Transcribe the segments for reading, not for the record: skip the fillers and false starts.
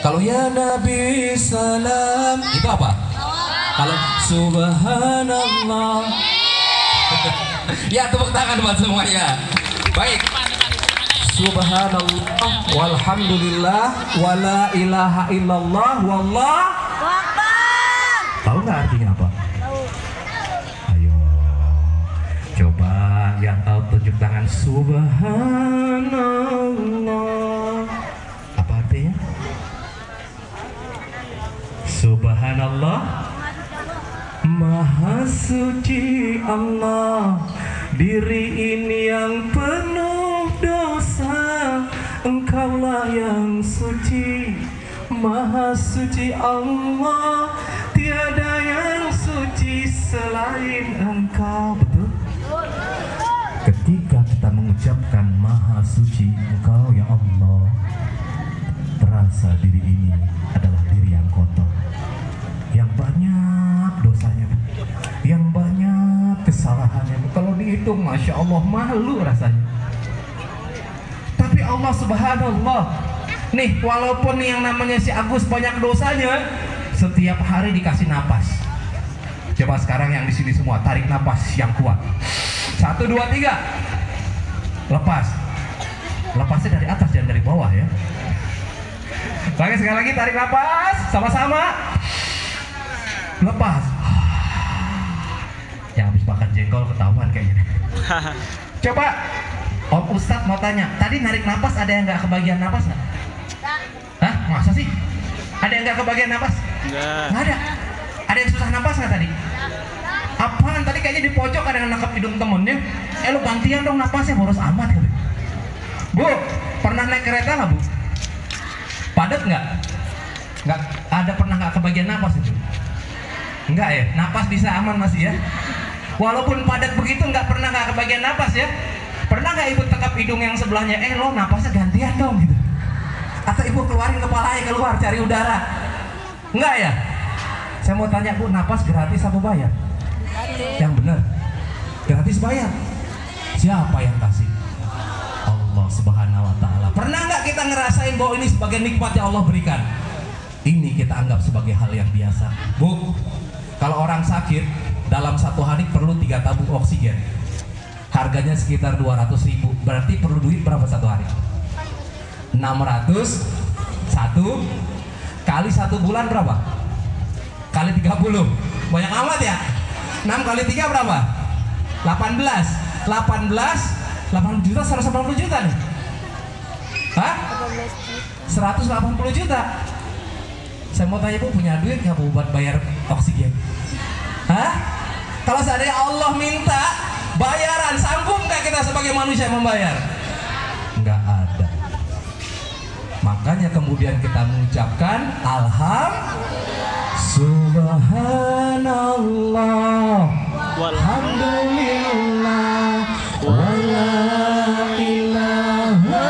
Kalau ya Nabi salam itu apa? Kalau subhanallah. Ya tepuk tangan buat semuanya. Baik. Subhanallah walhamdulillah wala ilaha illallah wallah akbar. Tahu nggak artinya apa? Ayo coba yang tahu tunjuk tangan. Subhanallah. Apa artinya? Subhanallah, Maha suci Allah, diri ini yang penuh dosa, Engkaulah yang suci, Maha suci Allah, tiada yang suci selain Engkau. Betul? Ketika kita mengucapkan Maha suci Engkau ya Allah, terasa diri ini adalah diri yang kotor, yang banyak dosanya, yang banyak kesalahannya. Kalau dihitung, masya Allah, malu rasanya. Tapi Allah subhanallah, nih walaupun nih yang namanya si Agus banyak dosanya, setiap hari dikasih napas. Coba sekarang yang di sini semua tarik napas yang kuat. 1, 2, 3. Lepas. Lepasnya dari atas, jangan dari bawah ya. Oke, sekali lagi tarik napas sama-sama. Lepas. Yang habis makan jengkol ketahuan kayaknya. Coba Om Ustadz mau tanya, tadi narik napas ada yang nggak kebagian napas nggak? Hah? Masa sih? Ada yang nggak kebagian napas? Nggak ada. Ada yang susah napas nggak tadi? Apaan? Tadi kayaknya di pojok ada yang nangkep hidung temennya. Lu gantian dong napasnya, boros amat. Bu, pernah naik kereta nggak Bu? Padat nggak? Nggak ada, pernah nggak kebagian napas itu? Enggak ya? Napas bisa aman masih ya? Walaupun padat begitu nggak pernah nggak kebagian napas ya? Pernah nggak ibu tekap hidung yang sebelahnya? Lo napasnya gantian dong gitu. Atau ibu keluarin kepalanya keluar cari udara? Enggak ya? Saya mau tanya Bu, napas gratis apa bayar? Yang benar, gratis bayar. Siapa yang kasih? Allah subhanahu wa ta'ala. Pernah nggak kita ngerasain bahwa ini sebagai nikmat yang Allah berikan? Ini kita anggap sebagai hal yang biasa. Bu, kalau orang sakit dalam satu hari perlu 3 tabung oksigen, harganya sekitar 200.000. Berarti perlu duit berapa satu hari? 600. Satu kali 1 bulan berapa? Kali 30. Banyak amat ya? 6 kali 3 berapa? 18 juta, 180 juta nih. Hah? 180 juta. Saya mau tanya Bu, punya duit nggak Bu buat bayar oksigen? Hah? Kalau seandainya Allah minta bayaran, sanggup nggak kita sebagai manusia membayar? Nggak ada. Makanya kemudian kita mengucapkan Subhanallah, walhamdulillah, wala ilaha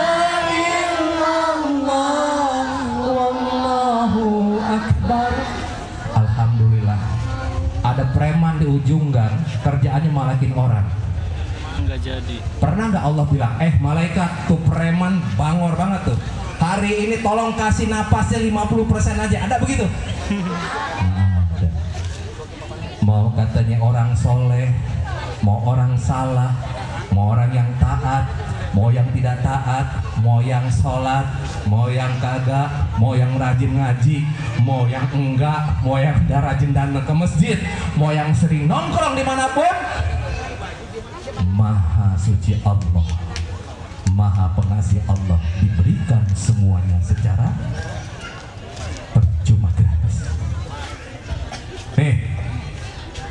illallah, wallahu akbar. Alhamdulillah. Ada preman di ujung gang, kerjaannya malakin orang. Enggak jadi. Pernah nggak Allah bilang, malaikat tuh preman bangor banget tuh, hari ini tolong kasih napasnya 50% aja. Ada begitu? Ada. Mau katanya orang soleh, mau orang salah, mau orang yang taat, mau yang tidak taat, mau yang sholat, mau yang kagak, mau yang rajin ngaji, mau yang enggak, mau yang udah rajin datang ke masjid, mau yang sering nongkrong dimanapun, Maha suci Allah, Maha pengasih Allah, diberikan semuanya secara percuma gratis. Nih,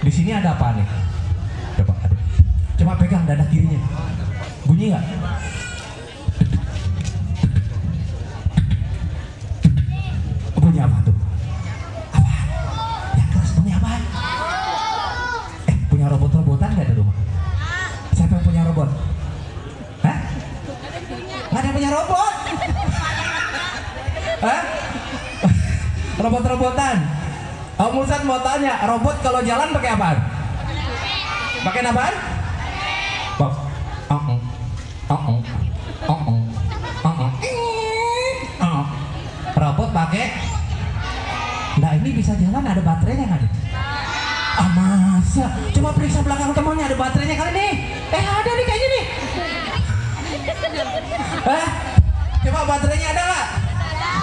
di sini ada apa nih? Coba pegang dada kirinya. Bunyi nggak? Bunyi apa tuh? Apa? Yang keras bunyi apa? Punya robot-robotan nggak di rumah? Siapa yang punya robot? Hah? Nggak ada yang punya robot? Hah? Robot-robotan? Om Ustadz mau tanya, robot kalau jalan pakai apaan? Pakai apaan? Robot pakai pakai. Nah ini bisa jalan, ada baterainya nggak nih? Ah masa? Coba periksa belakang temannya, ada baterainya kali nih. Ada nih kayaknya nih. Coba baterainya ada nggak?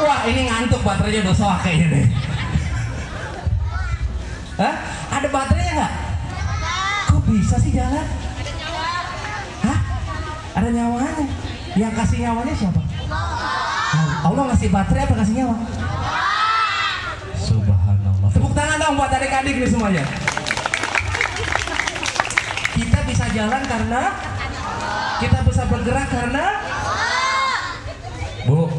Wah ini ngantuk, baterainya udah soak kayaknya nih. Ada baterainya nggak? Kok bisa sih jalan? Ada nyawanya. Yang kasih nyawanya siapa? Allah ngasih baterai apa kasih nyawa? Subhanallah. Tepuk tangan dong buat adik-adik nih semuanya. Kita bisa jalan karena kita bisa bergerak karena Bu,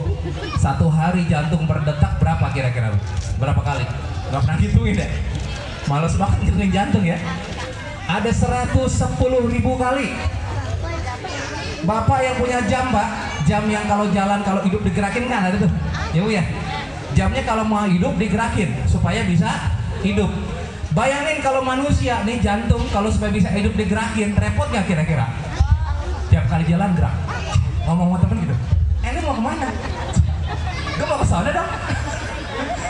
satu hari jantung berdetak berapa kira-kira Bu? Berapa kali? Gak pernah hitungin ya? Males banget hitungin jantung ya. Ada 110.000 kali. Bapak yang punya jam, Pak, jam yang kalau jalan, kalau hidup digerakin kan ada tuh, ya Bu ya. Jamnya kalau mau hidup digerakin supaya bisa hidup. Bayangin kalau manusia nih jantung kalau supaya bisa hidup digerakin, repot nggak kira-kira? Tiap kali jalan gerak. Ngomong sama temen gitu, lu mau kemana? Gue mau ke sana dong.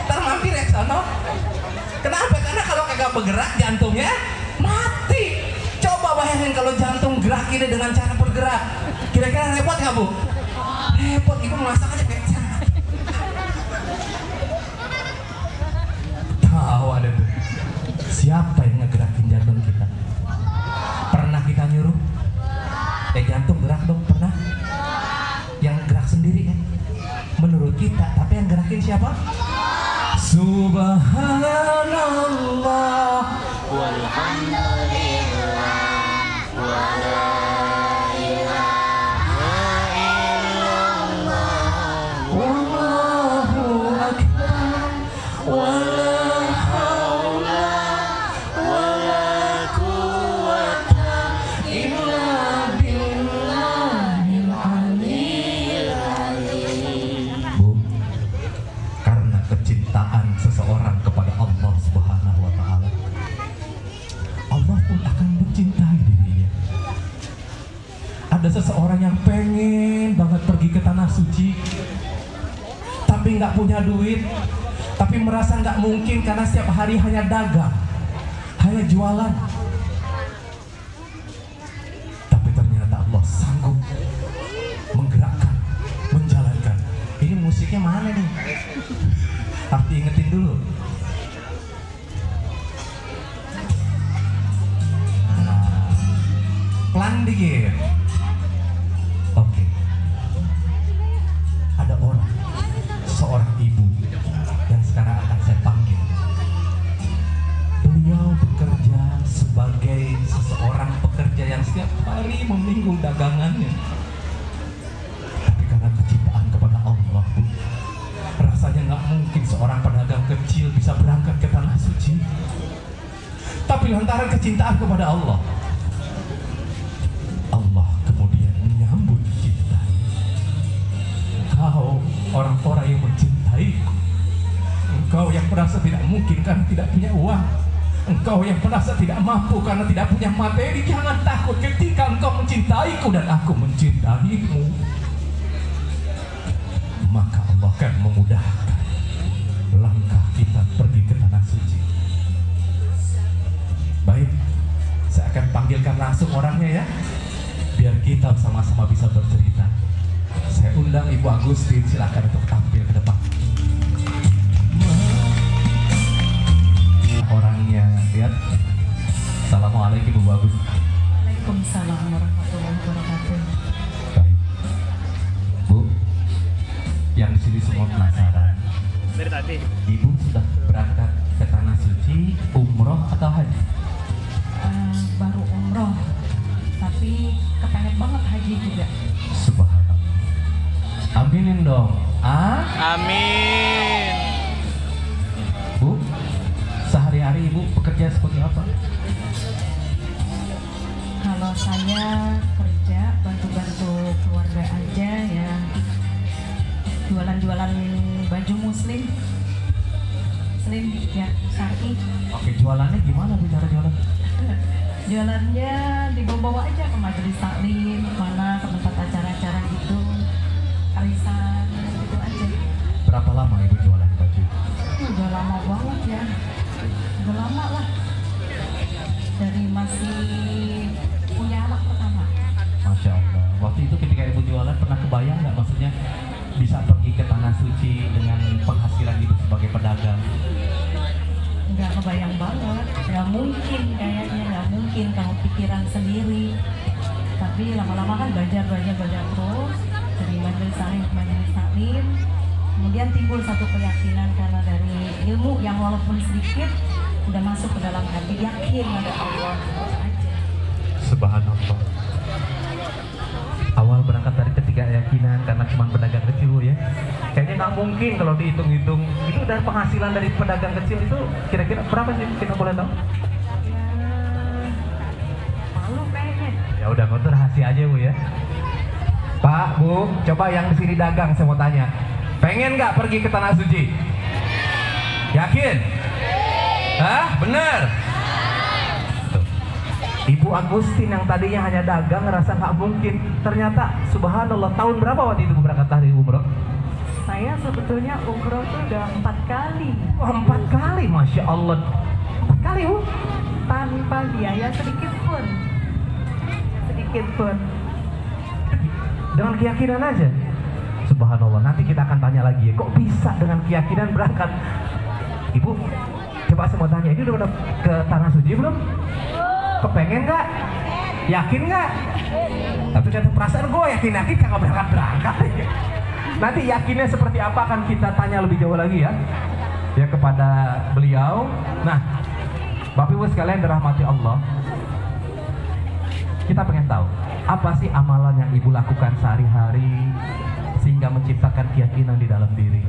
Ntar mampir ya ke sana. Kenapa? Karena kalau kagak bergerak jantungnya mati. Coba bayangin kalau jantung gerak ini dengan cara bergerak. Kira-kira repot nggak Bu? Repot, Ibu masak aja kayak tahu ada tuh. Siapa yang ngegerakin jantung kita? Pernah kita nyuruh? Jantung gerak dong, pernah? Yang gerak sendiri kan? Menurut kita, tapi yang gerakin siapa? Subhanallah walhamdulillah wala ilaha illallah wallahu akbar wala haula wala quwwata illa billahil aliyyil azim. Bu, karena kecintaan seseorang kepada Allah Subhanahu wa taala, Allah pun akan mencintai dirinya. Ada seseorang yang pengen banget pergi ke tanah suci, tapi nggak punya duit, tapi merasa nggak mungkin karena setiap hari hanya dagang, hanya jualan. Tapi ternyata Allah sanggup menggerakkan, menjalankan. Ini musiknya mana nih? Harus diingetin dulu. Pelan dikit. Oke. Ada orang, seorang ibu yang sekarang akan saya panggil. Beliau bekerja sebagai seseorang pekerja yang setiap hari meminggu dagangannya. Tapi karena kecintaan kepada Allah, Bu, rasanya nggak mungkin seorang pedagang kecil bisa berangkat ke tanah suci. Tapi lantaran kecintaan kepada Allah, Allah kemudian menyambut kita. Engkau orang-orang yang mencintaiku, engkau yang merasa tidak mungkin karena tidak punya uang, engkau yang merasa tidak mampu karena tidak punya materi, jangan takut ketika engkau mencintaiku dan aku mencintaimu, maka Allah akan memudahkan langkah kita pergi ke tanah suci. Baik, saya akan panggilkan langsung orangnya ya, biar kita sama-sama bisa bercerita. Saya undang Ibu Agustin, silakan untuk tampil ke depan. Orangnya, lihat. Assalamualaikum Ibu Agustin. Waalaikumsalam warahmatullahi wabarakatuh. Baik, Bu, yang di sini semua penasaran. Dari tadi. Ibu sudah berangkat ke tanah suci, umroh atau haji? Baru umroh, tapi kepengen banget haji juga. Subhanallah. Aminin dong. Amin. Bu, sehari-hari Ibu bekerja seperti apa? Kalau saya kerja bantu-bantu keluarga aja ya, jualan-jualan baju muslim ya, syar'i. Oke, jualannya gimana Bu, cara jualan? Jualannya dibawa-bawa aja ke majelis taklim, mana ke tempat acara-acara gitu, arisan gitu aja. Berapa lama Ibu jualan baju? pernah kebayang nggak, maksudnya bisa pergi ke tanah suci dengan penghasilan itu sebagai pedagang? Nggak kebayang banget, nggak mungkin kayaknya, nggak mungkin kalau pikiran sendiri. Tapi lama-lama kan belajar terus dari majelis taklim, kemudian timbul satu keyakinan karena dari ilmu yang walaupun sedikit udah masuk ke dalam hati, yakin ada Allah aja. Subhanallah. Awal berangkat dari ketidakyakinan karena cuma pedagang kecil ya. Kayaknya nggak mungkin kalau dihitung-hitung. Itu dari penghasilan dari pedagang kecil itu kira-kira berapa sih, kita boleh tahu? Ya, malu kayaknya. Ya udah, kau tuh rahasia aja Bu ya. Pak, Bu, coba yang di sini dagang saya mau tanya. Pengen nggak pergi ke tanah suci? Yakin? Hah? Bener? Tuh. Ibu Agustin yang tadinya hanya dagang ngerasa nggak mungkin. Ternyata subhanallah, tahun berapa waktu itu berangkat hari umroh? Saya sebetulnya umroh tuh udah 4 kali. Wah, 4 kali, Masya Allah. 4 kali Bu? Tanpa biaya sedikit pun. Dengan keyakinan aja. Subhanallah, nanti kita akan tanya lagi ya, kok bisa dengan keyakinan berangkat? Ibu, coba saya mau tanya, ini udah pernah ke tanah suci belum? Kepengen nggak? Yakin nggak? Tapi kata perasaan gue yakin kagak berangkat. Nanti yakinnya seperti apa akan kita tanya lebih jauh lagi ya kepada beliau. Nah, Bapak Ibu sekalian dirahmati Allah, kita pengen tahu apa sih amalan yang ibu lakukan sehari-hari sehingga menciptakan keyakinan di dalam diri.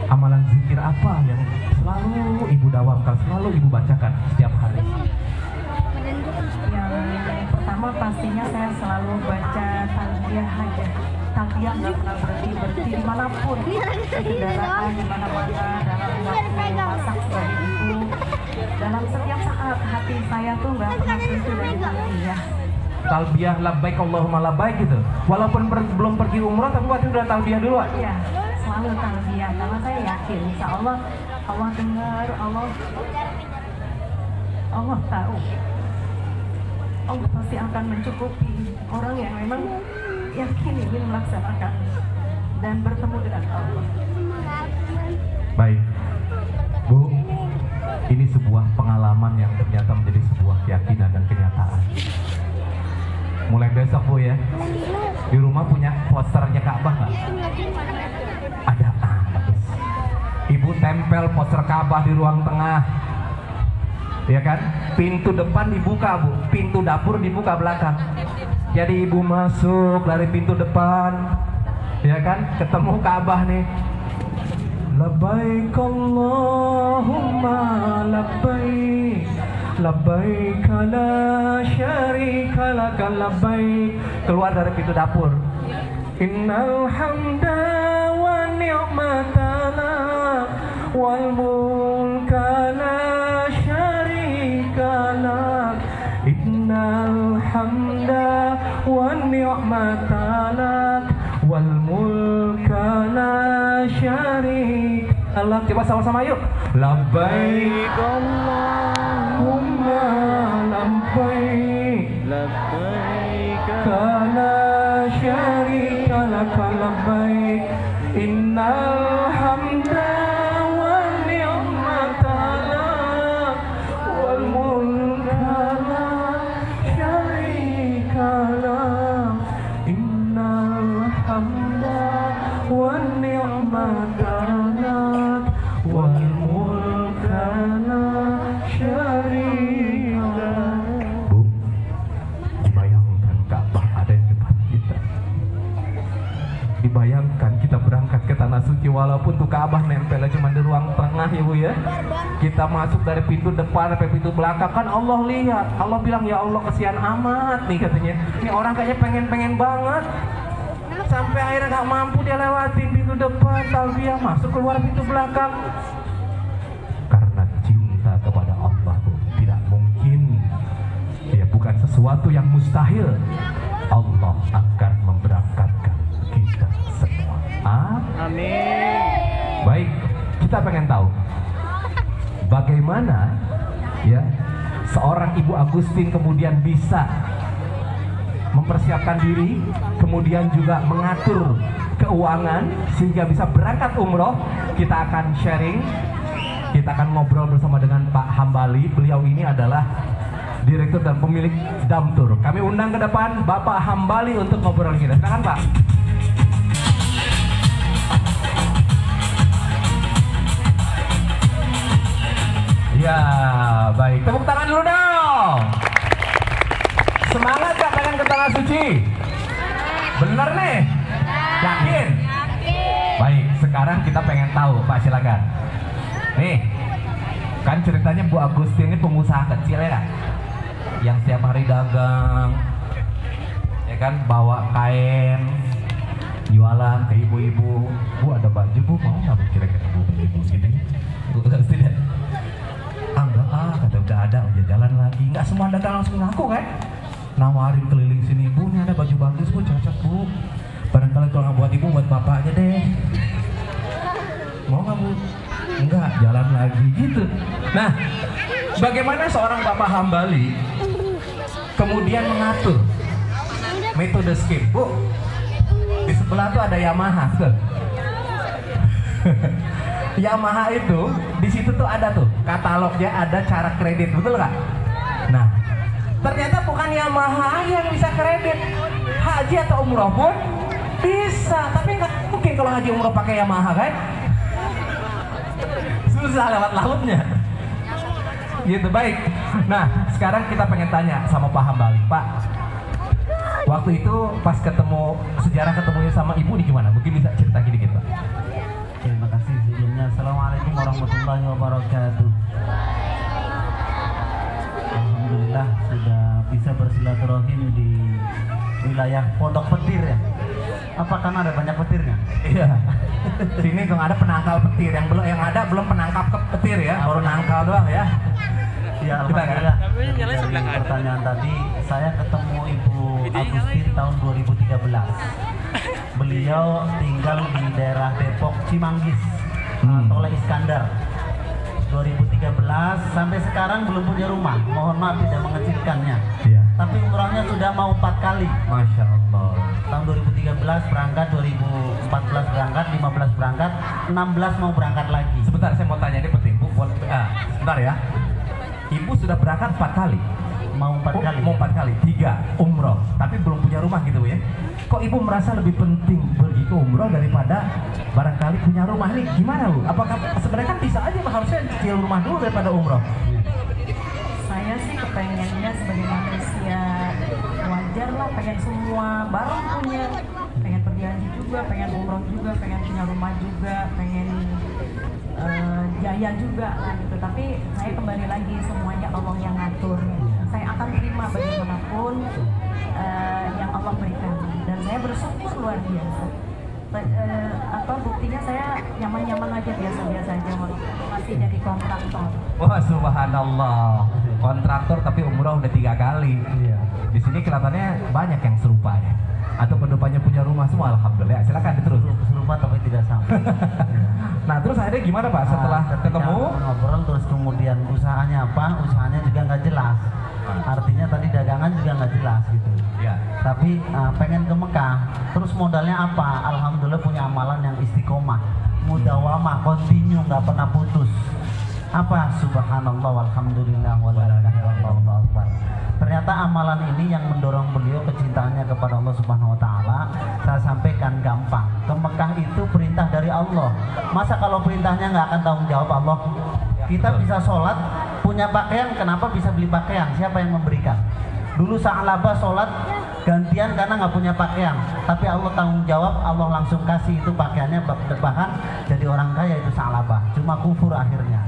Amalan zikir apa yang selalu ibu dawamkan, selalu ibu bacakan setiap hari? Yang pertama pastinya saya selalu baca talbiyah aja. Talbiyah nggak pernah berhenti dimanapun, di kendaraan, dimana-mana, dalam waktu masak sebagai ibu, dalam setiap saat hati saya tuh nggak pernah berhenti dari talbiyah. Talbiyah labbaik Allahumma labbaik gitu. Walaupun belum pergi umroh tapi waktu udah talbiyah dulu. Iya, selalu talbiyah karena saya yakin insya Allah Allah dengar, Allah tahu. Allah pasti akan mencukupi orang yang memang yakin ingin melaksanakan dan bertemu dengan Allah. Baik, Bu, ini sebuah pengalaman yang ternyata menjadi sebuah keyakinan dan kenyataan. Mulai besok Bu ya, di rumah punya posternya Ka'bah nggak? Ada. Bagus. Ibu tempel poster Ka'bah di ruang tengah, ya kan? Pintu depan dibuka Bu, pintu dapur dibuka belakang. Jadi ibu masuk dari pintu depan, ya kan? Ketemu Ka'bah nih. Labbaik Allahumma labbaik, labbaik la syarika lak labbaik. Keluar dari pintu dapur. Innal hamda wa ni'mata lak wal mulka la syarika lak. Innal hamda wa ni'mata lak wal mulka la syarika lak. Coba sama-sama yuk. Labbaik Allahumma labbaik, Labbaik la syarika lak labbaik. Innal hamda wan ni'mata lak wal mulka la syarika lak. Innal hamda wan ni'mata lak wal mulka la syarika. Bu, dibayangkan Ka'bah ada di depan kita. Dibayangkan kita berangkat ke tanah suci walaupun tuh Ka'bah nempelnya cuma di ruang tengah ya Bu ya. Kita masuk dari pintu depan sampai pintu belakang, kan Allah lihat. Allah bilang, ya Allah kesian amat nih katanya. Ini orang kayaknya pengen banget. Sampai akhirnya gak mampu dia lewatin pintu depan, talbiyah, masuk keluar pintu belakang. Karena cinta kepada Allah Bu, tidak mungkin. Ya bukan sesuatu yang mustahil. Allah akan memberangkatkan kita semua. Amin. Baik, kita pengen tahu bagaimana ya seorang Ibu Agustin kemudian bisa mempersiapkan diri, kemudian kemudian juga mengatur keuangan sehingga bisa berangkat umroh. Kita akan sharing, kita akan ngobrol bersama dengan Pak Hambali. Beliau ini adalah direktur dan pemilik Damtur. Kami undang ke depan Bapak Hambali untuk ngobrol kita. Silakan Pak. Ya, baik. Tepuk tangan dulu dong. Semangat Kak pengen ke Tanah Suci? Bener nih? Yakin? Baik, sekarang kita pengen tahu Pak, silakan. Nih, kan ceritanya Bu Agusti ini pengusaha kecil ya Kak? Yang setiap hari dagang, ya kan, bawa kain, jualan ke ibu-ibu. Bu ada baju Bu, mau nggak Bu kira-kira Bu ibu gitu? Bu tidak? Enggak kata udah ada, udah jalan lagi. Nggak semua dagang langsung ngaku kan? Nawarin keliling sini, Bu ini ada baju bagus Bu, cocok Bu. Barangkali kalau nggak buat ibu, buat bapak aja deh. Mau nggak Bu? Enggak, jalan lagi gitu. Nah, bagaimana seorang Bapak Hambali kemudian mengatur metode skip? Bu, di sebelah tuh ada Yamaha tuh. Yamaha itu di situ tuh ada tuh katalognya, ada cara kredit, betul nggak? Nah, ternyata bukan Yamaha yang bisa kredit, haji atau umroh pun bisa, tapi nggak mungkin kalau haji umroh pakai Yamaha kan? Susah lewat lautnya. Gitu, baik. Nah, sekarang kita pengen tanya sama Pak Hambali. Pak, waktu itu pas ketemu, sejarah ketemunya sama ibu di gimana? Mungkin bisa cerita dikit Pak. Terima kasih sebelumnya. Assalamualaikum warahmatullahi wabarakatuh. Alhamdulillah sudah bisa bersilaturahim di wilayah Pondok Petir ya. Apa karena ada banyak petirnya? Iya. Sini tuh ada penangkal petir, yang ada belum penangkap ke petir ya, baru nangkal doang ya. Ya alhamdulillah. Dari pertanyaan tadi, saya ketemu Ibu Agustin tahun 2013. Beliau tinggal di daerah Depok Cimanggis, Toleh Iskandar. 2013 sampai sekarang belum punya rumah. Mohon maaf tidak mengecilkannya. Iya. Tapi umrohnya sudah mau 4 kali. Masya Allah. Tahun 2013 berangkat, 2014 berangkat, 15 berangkat, 16 mau berangkat lagi. Sebentar, saya mau tanya, ini penting Bu. Sebentar ya. Ibu sudah berangkat 4 kali. Mau 4 kali. Mau 4 kali, 3 umroh, tapi belum punya rumah gitu Bu ya. Kok ibu merasa lebih penting pergi ke umroh daripada barangkali punya rumah nih? Gimana Bu? Apakah sebenarnya kan bisa aja harusnya cicil rumah dulu daripada umroh? Saya sih kepengennya sebagai manusia wajar lah, pengen semua barang punya, pengen pergi haji juga, pengen umroh juga, pengen punya rumah juga, pengen jaya juga lah gitu. Tapi saya kembali lagi, semuanya Allah yang ngatur. Saya akan terima bagaimanapun yang Allah berikan, dan saya bersyukur luar biasa. Buktinya saya nyaman-nyaman aja, biasa-biasa aja, masih jadi kontraktor. Wah, subhanallah. Kontraktor tapi umroh udah 3 kali. Iya. Di sini kelihatannya banyak yang serupa ya. Atau kedepannya punya rumah semua, alhamdulillah. Silakan terus. Serupa tapi tidak sama. Nah, terus akhirnya gimana Pak setelah Ketika ketemu? ngobrol terus kemudian usahanya apa? Usahanya juga nggak jelas. Artinya tadi dagangan juga nggak jelas gitu. Ya. Tapi pengen ke Mekah. Terus modalnya apa? Alhamdulillah punya amalan yang istiqomah, mudawamah, kontinu, nggak pernah putus. Apa? Subhanallah, walhamdulillah, wala ilaha illallah, akbar. Ternyata amalan ini yang mendorong beliau kecintaannya kepada Allah Subhanahu wa taala. Saya sampaikan gampang. Ke Mekah itu perintah dari Allah. Masa kalau perintahnya nggak akan tanggung jawab Allah? Kita bisa sholat, punya pakaian, kenapa bisa beli pakaian? Siapa yang memberikan? Dulu Sa'labah sholat gantian karena nggak punya pakaian, tapi Allah tanggung jawab, Allah langsung kasih itu pakaiannya, bahkan jadi orang kaya itu Sa'labah. Cuma kufur akhirnya.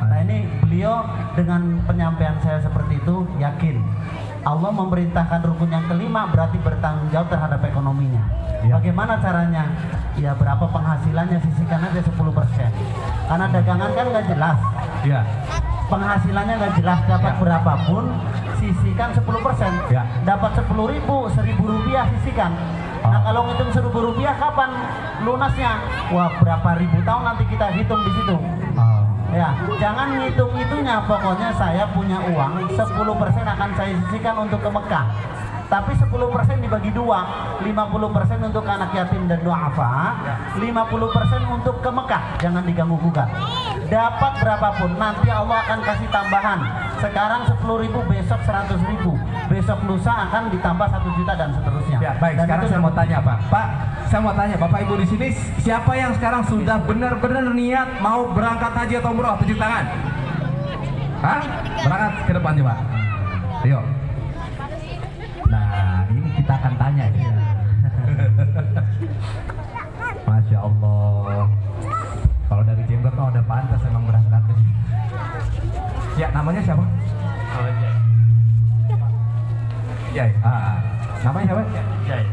Nah ini beliau dengan penyampaian saya seperti itu yakin Allah memerintahkan rukun yang kelima, berarti bertanggung jawab terhadap ekonominya. Ya. Bagaimana caranya? Ya berapa penghasilannya, sisihkan aja 10%. Karena dagangan kan nggak jelas. Ya. Penghasilannya nggak jelas, dapat Ya. berapapun sisihkan 10%. Ya. Dapat 10.000, 1.000 rupiah sisihkan. Nah kalau ngitung 1.000 rupiah kapan lunasnya? Wah berapa ribu tahun nanti kita hitung di situ. Ya, jangan ngitung itunya. Pokoknya saya punya uang 10% akan saya sisihkan untuk ke Mekah. Tapi 10% dibagi dua, 50% untuk anak yatim dan duafa, 50% untuk ke Mekah, jangan diganggu gugat. Dapat berapapun, nanti Allah akan kasih tambahan. Sekarang 10.000, besok 100.000, besok lusa akan ditambah 1 juta dan seterusnya. Ya, baik. Dan Sekarang itu saya mau tanya, Pak. Pak, saya mau tanya, Bapak Ibu di sini, siapa yang sekarang sudah benar-benar niat mau berangkat haji atau umroh? Tunjuk tangan. Hah? Berangkat ke depan coba. Ayo. Nah, ini kita akan tanya ya. Masya Allah. Kalau dari jenggot oh, udah pantas emang berangkat. Ya, namanya siapa? Jai. Jai. Namanya siapa? Jai.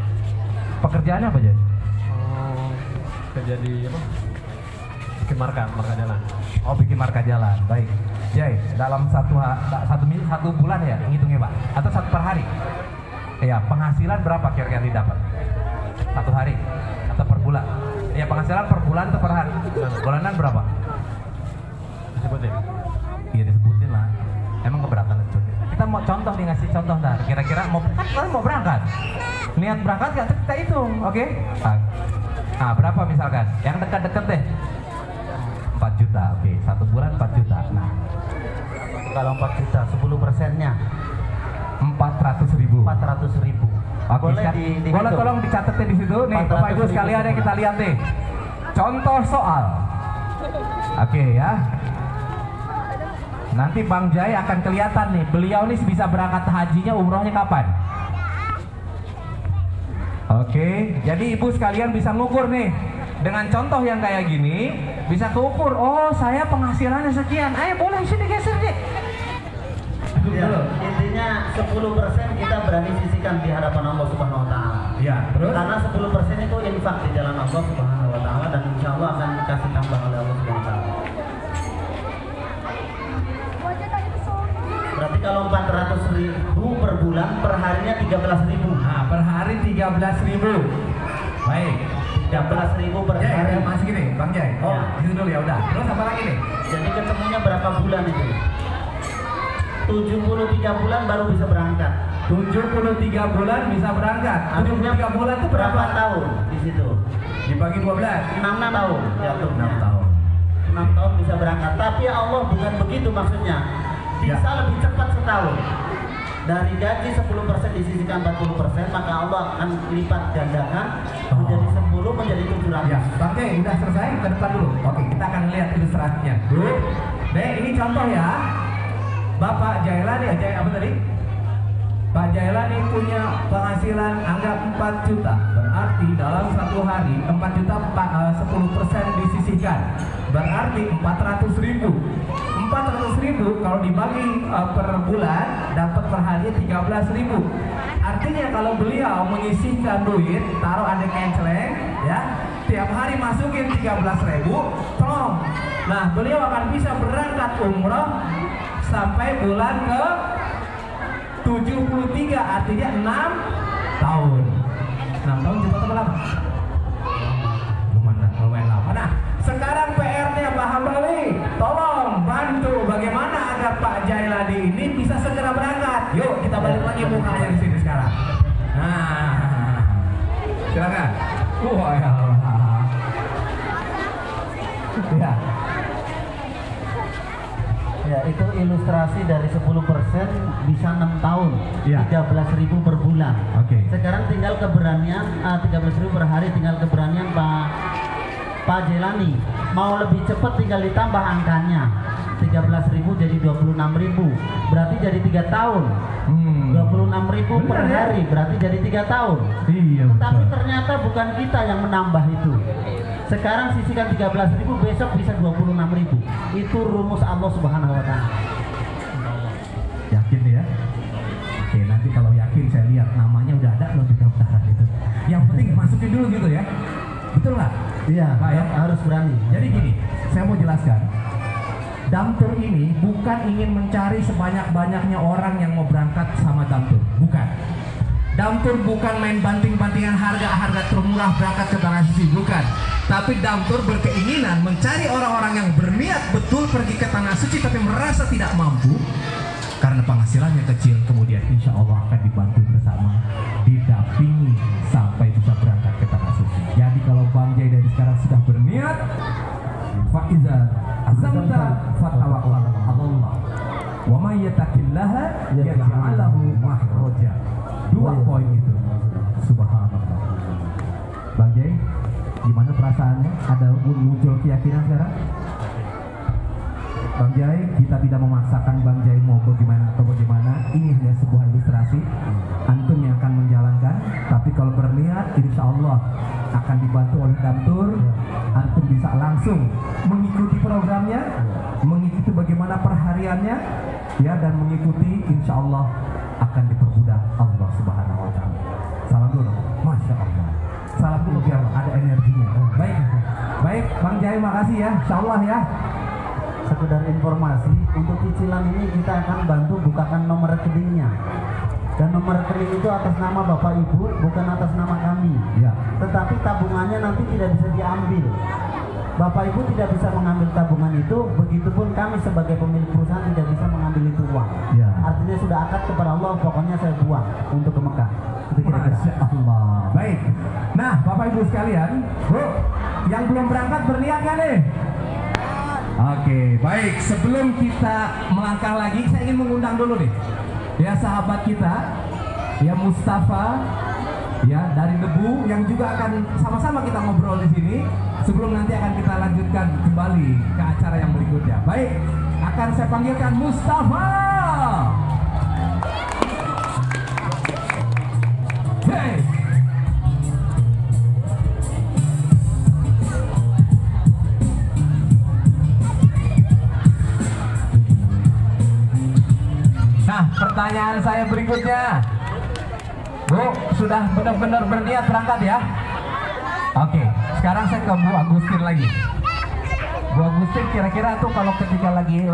Pekerjaannya apa, Jai? Oh, kerja di apa? Bikin marka jalan. Oh, bikin marka jalan. Baik. Jai, dalam satu bulan ya ngitungnya, Pak? Atau per hari? Ya, penghasilan berapa kira-kira didapat? 1 hari atau per bulan? Ya, penghasilan per bulan atau per hari? Bulanan berapa? Disebutin. Iya, disebutin lah. Emang keberatan disebutin? Kita mau contoh nih, ngasih contoh dah. Kira-kira mau berangkat. Niat berangkat kan kita hitung, oke? Nah, berapa misalkan? Yang dekat-dekat deh. 4 juta, oke. 1 bulan 4 juta. Nah, kalau 4 juta, 10%-nya 400.000. 400.000. Oke, boleh tolong dicatatnya di situ nih, Bapak Ibu sekalian yang kita lihat nih. Contoh soal. Oke ya. Nanti Bang Jai akan kelihatan nih, beliau nih bisa berangkat hajinya umrohnya kapan? Oke, jadi ibu sekalian bisa ngukur nih. Dengan contoh yang kayak gini, bisa keukur, oh saya penghasilannya sekian. Ayo boleh sini geser deh. Ya, intinya 10% kita berani sisihkan di hadapan Allah Subhanahu wa taala. Ya, terus? Karena 10% itu infak di jalan Allah Subhanahu wa taala dan insya Allah akan dikasih tambah oleh Allah Subhanahu wa taala. Berarti kalau 400.000 per bulan, per harinya 13.000. Nah, per hari 13.000. Baik. 13.000 per Jai, hari. masih gini, Bang Jai. Oh. Itu dulu ya udah. Terus apa lagi nih? Jadi ketemunya berapa bulan itu? 73 bulan baru bisa berangkat. 73 bulan bisa berangkat. Artinya 73 bulan itu berapa tahun di situ? Dibagi 12. 6 tahun. Ya, 6 tahun. 6 tahun bisa berangkat. Tapi Allah bukan begitu maksudnya. Bisa lebih cepat setahun. Dari gaji 10% disisihkan 40%, maka Allah akan lipat gandakan menjadi 10 menjadi 700. Ya, Oke, udah selesai, ke depan dulu. Oke, kita akan lihat ilustrasinya. Bu, ini contoh ya. Bapak Jailani, apa tadi? Pak Jailani punya penghasilan anggap 4 juta. Berarti dalam 1 hari 4 juta 10% disisihkan. Berarti 400.000. 400.000 kalau dibagi per bulan dapat per hari 13.000. Artinya kalau beliau menyisihkan duit, taruh ada kenceleng, ya, tiap hari masukin 13.000, tolong. Nah, beliau akan bisa berangkat umroh sampai bulan ke 73, artinya 6 tahun. 6 tahun cepat atau lama? Lumayan lama. Nah, sekarang PR-nya Pak Hambali, tolong bantu bagaimana agar Pak Jailani ini bisa segera berangkat. Yuk kita balik lagi mukanya di sini sekarang. Nah, silakan. Wah, ya Allah. Ya. Ya, itu ilustrasi dari 10% bisa 6 tahun, Ya. 13.000 per bulan. Oke. Sekarang tinggal keberanian, 13.000 per hari, tinggal keberanian Pak Jailani. Mau lebih cepat tinggal ditambah angkanya. 13.000 jadi 26.000, berarti jadi 3 tahun. 26.000 per Bener, ya? hari, berarti jadi 3 tahun. Iya. Tapi ternyata bukan kita yang menambah itu. Sekarang sisihkan 13.000, besok bisa 26.000. Itu rumus Allah Subhanahu wa taala. Yakin ya? Oke, nanti kalau yakin saya lihat namanya udah ada loh di daftaran itu. Yang penting masukin dulu gitu ya. Betul nggak? Iya, Pak, ya? harus berani. Jadi gini, saya mau jelaskan. Damtur ini bukan ingin mencari sebanyak-banyaknya orang yang mau berangkat sama Damtur, bukan. Damtur bukan main banting-bantingan harga termurah berangkat ke tanah suci, bukan. Tapi Damtur berkeinginan mencari orang-orang yang berniat betul pergi ke tanah suci tapi merasa tidak mampu karena penghasilannya kecil, kemudian insya Allah akan dibantu bersama dampingi sampai bisa berangkat ke tanah suci. Jadi kalau Bang Jai dari sekarang sudah berniat, faiza azamta fatawakkal 'ala Allah. Wa may yattaqillaha yaj'al lahu makhraja. 2 poin itu. Subhanallah. Bang Jai, gimana perasaannya? Ada muncul keyakinan sekarang? Bang Jai, kita tidak memaksakan Bang Jai mau bagaimana atau bagaimana. Ini hanya sebuah ilustrasi. Antum yang akan menjalankan. Tapi kalau berniat, insya Allah akan dibantu oleh Damtur. Antum bisa langsung mengikuti programnya, mengikuti bagaimana perhariannya, ya, dan mengikuti, insya Allah akan dipermudah Allah Subhanahu Wa Taala. Salam dulu, Masya Allah. Salam dulu biar ada energinya. Baik, baik, Bang Jai, makasih ya, insya Allah ya. Sekedar informasi, untuk cicilan ini kita akan bantu bukakan nomor rekeningnya. Dan nomor rekening itu atas nama Bapak Ibu, bukan atas nama kami. Ya. Tetapi tabungannya nanti tidak bisa diambil. Bapak Ibu tidak bisa mengambil tabungan itu, begitupun kami sebagai pemilik perusahaan tidak bisa mengambil itu uang. Ya. Artinya sudah akad kepada Allah, pokoknya saya buang untuk ke Mekah. Itu kira-kira. Masya Allah. Baik. Nah, Bapak Ibu sekalian, Bu, yang belum berangkat berniat nggak nih? Oke, baik. Sebelum kita melangkah lagi, saya ingin mengundang dulu nih, ya, sahabat kita, ya, Mustafa, ya, dari Debu, yang juga akan sama-sama kita ngobrol di sini. Sebelum nanti akan kita lanjutkan kembali ke acara yang berikutnya. Baik, akan saya panggilkan Mustafa. Hey. Nah, pertanyaan saya berikutnya, Bu, sudah benar-benar berniat berangkat ya? Oke, sekarang saya ke Bu Agustin lagi. Bu Agustin, kira-kira tuh kalau ketika lagi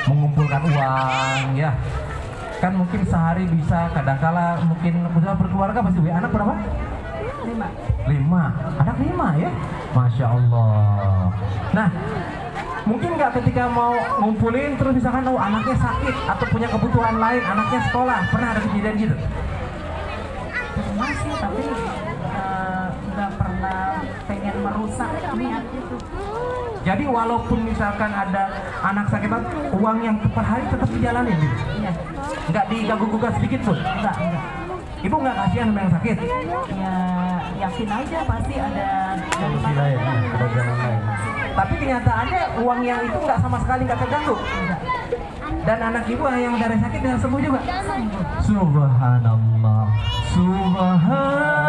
mengumpulkan uang, ya, kan mungkin sehari bisa, kadangkala mungkin udah berkeluarga pasti, anak berapa? 5. Anak 5 ya? Masya Allah. Nah, mungkin nggak ketika mau ngumpulin terus misalkan anaknya sakit atau punya kebutuhan lain, anaknya sekolah, pernah ada kejadian gitu? Pernah sih, tapi nggak pernah pengen merusak niat itu. Jadi walaupun misalkan ada anak sakit, uang yang per hari tetap dijalanin gitu? Iya. Nggak diganggu-gugat sedikit pun? Enggak. Ibu nggak kasihan sama yang sakit? Ya yakin aja pasti ada dari Sisi lain, ada jalan lain. Tapi kenyataannya uang yang itu nggak sama sekali nggak terganggu. Dan anak ibu yang dari sakit dan sembuh juga. Subhanallah, Subhanallah,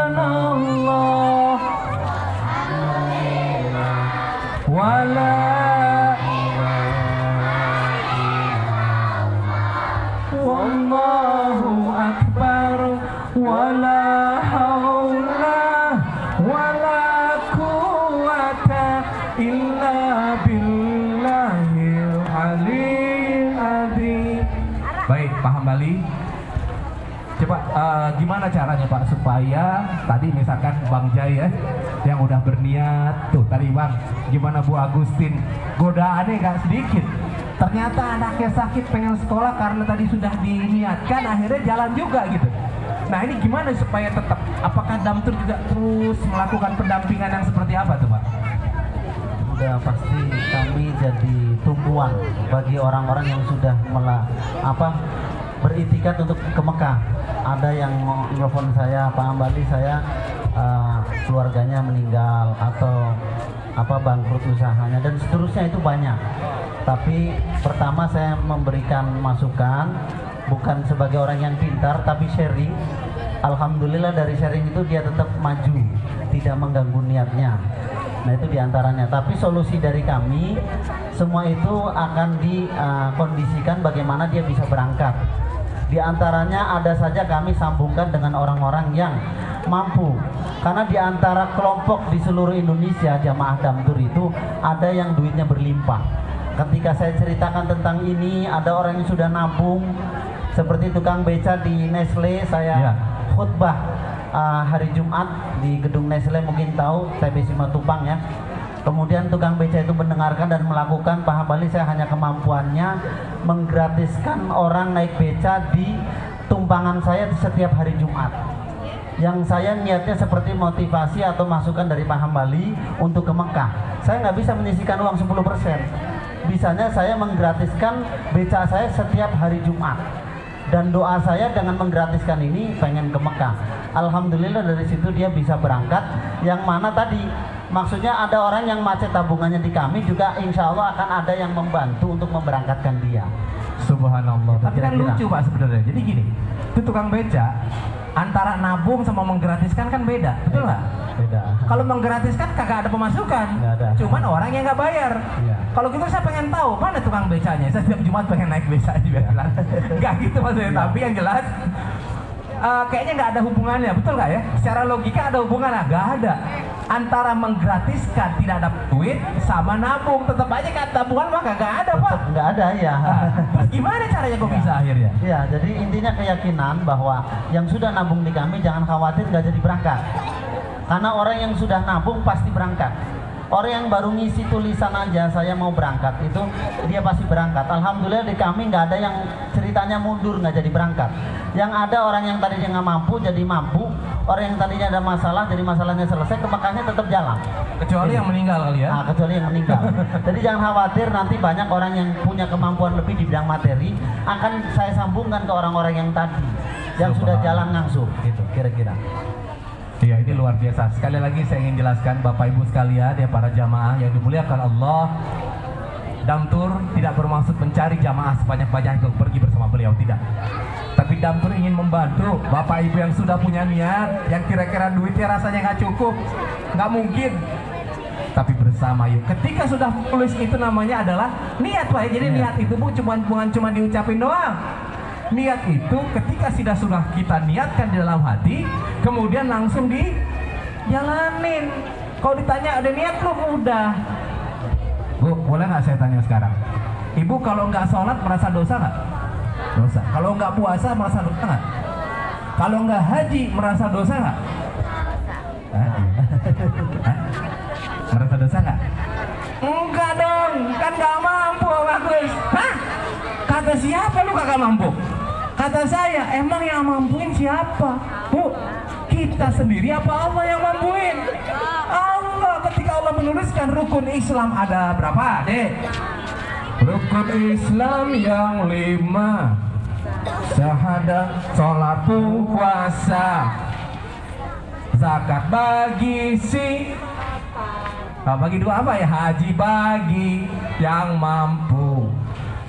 wala wallahu akbar, wala haula wala quwata illa billahil aliyil azim. Baik, paham Bali? Coba gimana caranya Pak supaya tadi misalkan Bang Jai ya yang udah berniat tuh tadi Bang, gimana Bu Agustin, godaannya gak sedikit. Ternyata anaknya sakit pengen sekolah karena tadi sudah diniatkan, akhirnya jalan juga gitu. Nah ini gimana supaya tetap, apakah Damtur juga terus melakukan pendampingan yang seperti apa tuh Pak? Udah pasti kami jadi tumpuan bagi orang-orang yang sudah beritikat untuk ke Mekah. Ada yang nelfon saya, Pak Ambali, saya keluarganya meninggal atau bangkrut usahanya dan seterusnya, itu banyak. Tapi pertama saya memberikan masukan bukan sebagai orang yang pintar tapi sharing. Alhamdulillah dari sharing itu dia tetap maju, tidak mengganggu niatnya. Nah itu diantaranya. Tapi solusi dari kami semua itu akan dikondisikan bagaimana dia bisa berangkat. Di antaranya ada saja kami sambungkan dengan orang-orang yang mampu. Karena di antara kelompok di seluruh Indonesia jamaah Damtur itu ada yang duitnya berlimpah. Ketika saya ceritakan tentang ini, ada orang yang sudah nabung. Seperti tukang beca di Nestle, saya khutbah hari Jumat di gedung Nestle, mungkin tahu TB Simatupang ya. Kemudian tukang beca itu mendengarkan dan melakukan, Pak Hambali, saya hanya kemampuannya menggratiskan orang naik beca di tumpangan saya setiap hari Jumat. Yang saya niatnya seperti motivasi atau masukan dari Pak Hambali untuk ke Mekah. Saya nggak bisa menyisihkan uang 10%. Bisanya saya menggratiskan beca saya setiap hari Jumat. Dan doa saya dengan menggratiskan ini pengen ke Mekah. Alhamdulillah dari situ dia bisa berangkat. Yang mana tadi maksudnya ada orang yang macet tabungannya di kami juga insya Allah akan ada yang membantu untuk memberangkatkan dia. Subhanallah. Tapi kan Kira-kira. lucu Pak sebenarnya. Jadi gini, itu tukang beca antara nabung sama menggratiskan kan beda, betul nggak? Beda. Kalau menggratiskan kagak ada pemasukan, Nggak ada. cuman orang yang nggak bayar. Iya. Kalau gitu saya pengen tahu mana tukang becanya. Saya setiap Jumat pengen naik beca juga bilang. Nggak gitu maksudnya. Iya. Tapi yang jelas kayaknya nggak ada hubungannya, betul nggak ya? Secara logika ada hubungannya? Nggak ada. Antara menggratiskan tidak ada duit sama nabung, tetap aja kan tabungan mah kagak ada Pak. Tetap nggak ada ya. Nah, terus gimana caranya kok bisa akhirnya? Ya, jadi intinya keyakinan bahwa yang sudah nabung di kami jangan khawatir nggak jadi berangkat. Karena orang yang sudah nabung pasti berangkat. Orang yang baru ngisi tulisan aja saya mau berangkat itu dia pasti berangkat. Alhamdulillah di kami nggak ada yang ceritanya mundur nggak jadi berangkat. Yang ada orang yang tadinya nggak mampu jadi mampu. Orang yang tadinya ada masalah jadi masalahnya selesai, ke Mekahnya tetap jalan. Kecuali yang meninggal kali ya. Nah, kecuali yang meninggal. Jadi jangan khawatir, nanti banyak orang yang punya kemampuan lebih di bidang materi akan saya sambungkan ke orang-orang yang tadi yang sudah jalan langsung gitu kira-kira. Iya, ini luar biasa. Sekali lagi saya ingin jelaskan Bapak Ibu sekalian ya, para jamaah yang dimuliakan Allah. Damtur tidak bermaksud mencari jamaah sebanyak-banyaknya untuk pergi bersama beliau, tidak. Tapi Damtur ingin membantu Bapak Ibu yang sudah punya niat, yang kira-kira duitnya rasanya nggak cukup, nggak mungkin. Tapi bersama yuk. Ketika sudah tulis itu namanya adalah niat Pak. Jadi niat itu bukan cuma diucapin doang. Niat itu ketika sudah kita niatkan di dalam hati, kemudian langsung dijalanin. Kalau ditanya ada niat belum? Udah. Bu, boleh nggak saya tanya sekarang? Ibu kalau nggak sholat merasa dosa nggak? Dosa. Kalau nggak puasa merasa dosa nggak? Kalau nggak haji merasa dosa nggak? Hah? Merasa dosa nggak? Enggak dong, kan nggak mampu bagus. Hah? Kata siapa lu kagak mampu? Kata saya, emang yang mampuin siapa? Bu, kita sendiri apa Allah yang mampuin? Allah. Ketika Allah menuliskan rukun Islam ada berapa, Dek? Rukun Islam yang 5, syahadat, sholat, puasa, zakat, bagi 2 apa ya? Haji bagi yang mampu.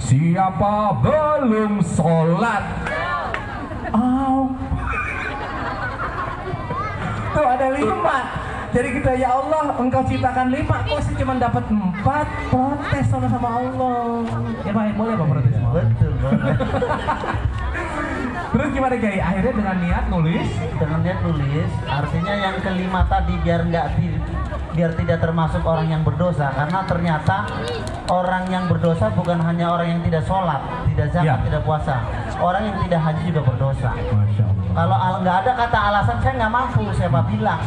Siapa belum sholat? Oh, tuh ada 5. Jadi kita, ya Allah, Engkau ciptakan 5, kok saya cuma dapat 4? Protes sama Allah. Ya Pak, boleh Pak protes? Betul, boleh. Terus gimana Kiai? Akhirnya dengan niat nulis. Dengan niat nulis, artinya yang kelima tadi biar tidak termasuk orang yang berdosa, karena ternyata orang yang berdosa bukan hanya orang yang tidak sholat, tidak zakat, tidak puasa. Orang yang tidak haji juga berdosa. Masya Allah. Kalau nggak ada kata alasan saya nggak mampu, siapa bilang?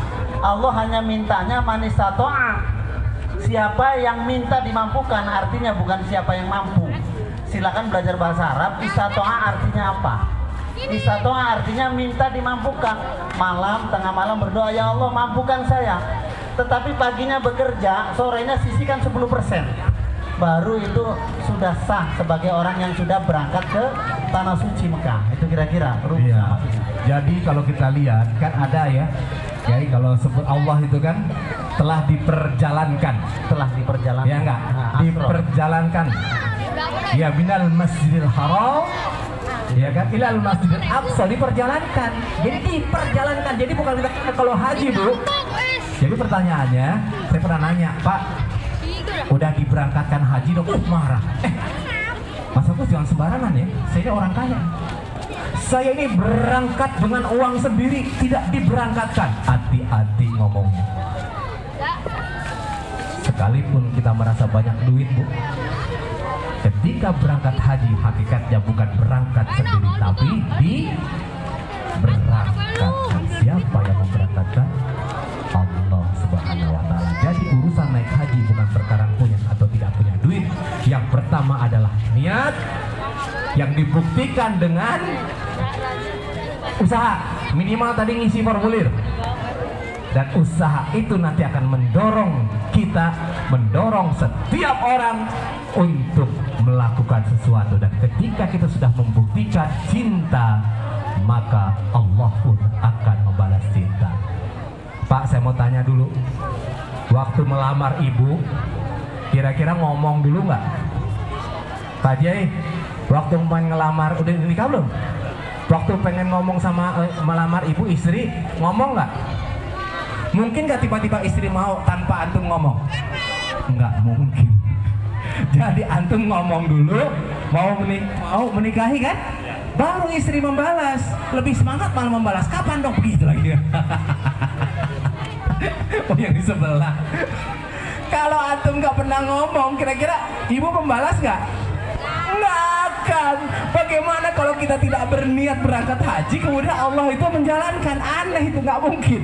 Allah hanya mintanya manistato'a. Siapa yang minta dimampukan, artinya bukan siapa yang mampu. Silakan belajar bahasa Arab. Istato'a artinya apa? Istato'a artinya minta dimampukan. Malam, tengah malam berdoa, ya Allah mampukan saya. Tetapi paginya bekerja, sorenya sisihkan 10%. Baru itu sudah sah sebagai orang yang sudah berangkat ke tanah suci Mekah. Itu kira-kira rumusnya. Iya. Jadi kalau kita lihat kan ada ya. Jadi kalau sebut Allah itu kan telah diperjalankan. Telah diperjalankan. Ya enggak? Nah, Diperjalankan. Ya minal Masjidil Haram. Ya kan? Ilal Masjidil Aqsa, diperjalankan. Jadi diperjalankan. Jadi bukan kita kalau haji, Bu. Jadi pertanyaannya, saya pernah nanya, Pak, udah diberangkatkan haji dong, marah. Mas Agus jangan sembarangan ya, saya ini orang kaya. Saya ini berangkat dengan uang sendiri, tidak diberangkatkan. Hati-hati ngomongnya. Sekalipun kita merasa banyak duit, Bu, ketika berangkat haji, hakikatnya bukan berangkat sendiri, tapi diberangkatkan. Siapa yang memberangkatkan? Allah Subhanahu wa Ta'ala. Jadi urusan naik haji bukan perkara punya atau tidak punya duit. Yang pertama adalah niat, yang dibuktikan dengan Usaha minimal tadi ngisi formulir. Dan usaha itu nanti akan mendorong kita, mendorong setiap orang untuk melakukan sesuatu. Dan ketika kita sudah membuktikan cinta, maka Allah pun akan membalas cinta. Pak, saya mau tanya dulu, waktu melamar ibu, kira-kira ngomong dulu nggak? Pak Jai, waktu pengen ngelamar, udah nikah belum? Waktu pengen ngomong sama melamar ibu istri, ngomong nggak? Mungkin nggak tiba-tiba istri mau tanpa antum ngomong? Nggak mungkin. Jadi antum ngomong dulu, mau menikahi kan? Baru istri membalas. Lebih semangat malah membalas. Kapan dong begitu lagi? Oh, yang di sebelah. Kalau antum nggak pernah ngomong, kira-kira ibu membalas nggak? Nggak akan. Bagaimana kalau kita tidak berniat berangkat haji, kemudian Allah itu menjalankan? Aneh, itu nggak mungkin.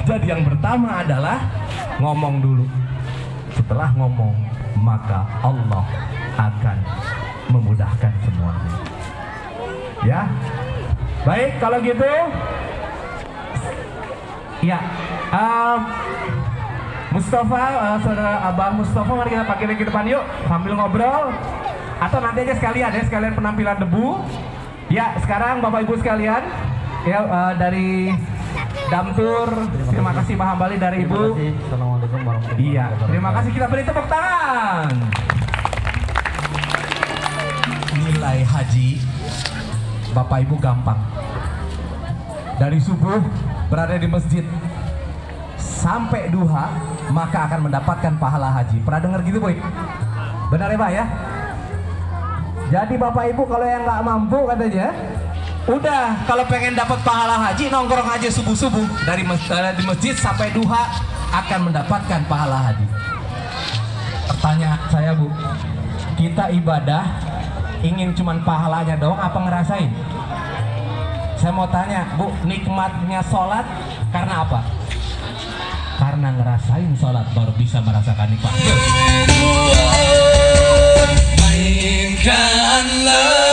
Jadi yang pertama adalah ngomong dulu. Setelah ngomong, maka Allah akan memudahkan semuanya. Ya, baik kalau gitu. Ya, Mustafa, saudara Abang Mustafa, mari kita pakai ke depan yuk sambil ngobrol. Atau nanti aja sekalian penampilan debu. Ya, sekarang Bapak Ibu sekalian, ya dari Damtur, terima kasih Pak Hambali dari Ibu. Assalamualaikum warahmatullahi wabarakatuh. Iya, terima kasih, kita beri tepuk tangan. Nilai haji Bapak Ibu gampang. Dari subuh berada di masjid sampai duha, maka akan mendapatkan pahala haji. Pernah dengar gitu, Boy? Benar ya, Pak ya? Jadi Bapak Ibu kalau yang nggak mampu katanya, udah kalau pengen dapat pahala haji, nongkrong aja subuh-subuh di masjid sampai duha, akan mendapatkan pahala haji. Pertanyaan saya, Bu, kita ibadah ingin cuman pahalanya doang apa ngerasain? Saya mau tanya, Bu, nikmatnya sholat karena apa? Karena ngerasain sholat baru bisa merasakan nikmat. Mainkanlah